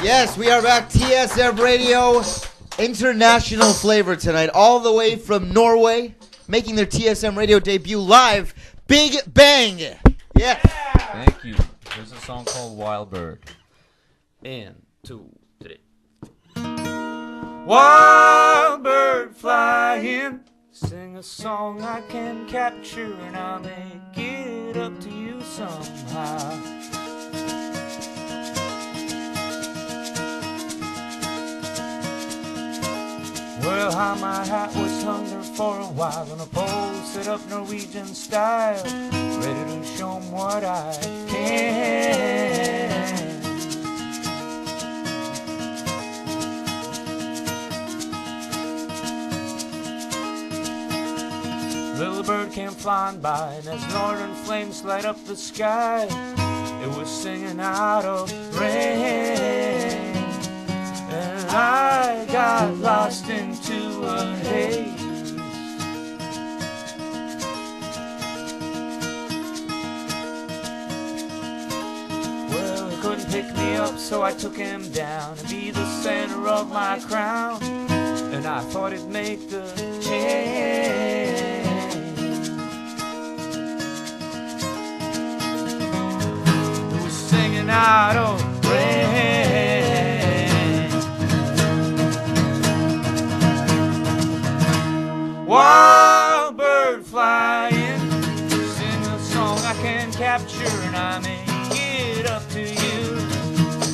Yes, we are back. TSM Radio, international flavor tonight, all the way from Norway, making their TSM Radio debut live. Big Bang. Yeah. Thank you. There's a song called Wild Bird. And 2, 3. Wild bird flying, sing a song I can capture, and I'll make it up to you somehow. Well, how my hat was hung there for a while on a pole set up Norwegian style, ready to show 'em what I can. Little bird came flying by, and as northern flames light up the sky, it was singing out of rain. And I got lost into a haze. Well, he couldn't pick me up, so I took him down and be the center of my crown. And I thought it'd make the change. It was singing out of rain. Wild bird flying, sing a song I can capture, and I make it up to you.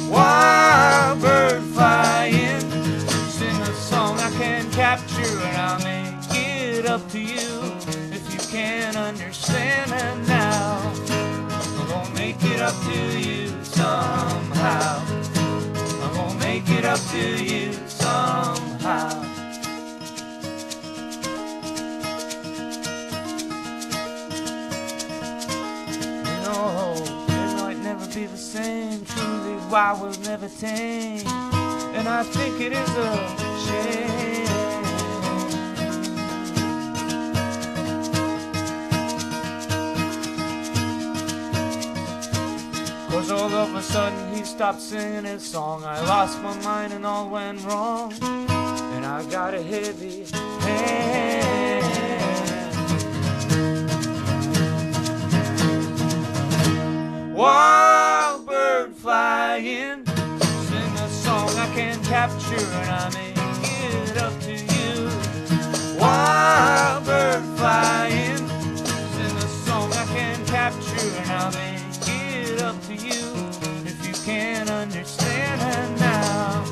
Wild bird flying, sing a song I can capture, and I'll make it up to you. If you can't understand it now, I'm gonna make it up to you somehow. I'm gonna make it up to you somehow. It might never be the same. Truly, why will never tame. And I think it is a shame. 'Cause all of a sudden he stopped singing his song. I lost my mind and all went wrong. And I got a heavy hand. Wild bird flying, sing a song I can capture, and I make it up to you. Wild bird flying, sing a song I can capture, and I'll make it up to you. If you can't understand it now,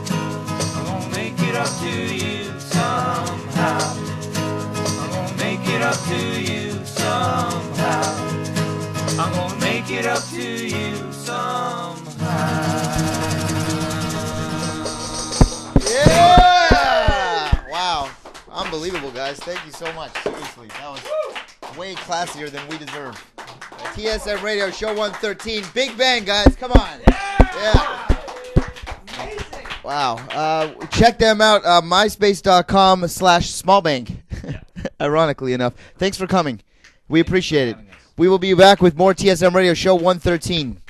I'm gonna make it up to you somehow. I'm gonna make it up to you somehow. I'm gonna make it up to you somehow. Yeah! Wow. Unbelievable, guys. Thank you so much. Seriously. That was way classier than we deserve. TSM Radio, Show 113. Big Bang, guys. Come on. Yeah. Amazing. Wow. Check them out. MySpace.com/smallbank. Ironically enough. Thanks for coming. We appreciate it. We will be back with more TSM Radio Show 113.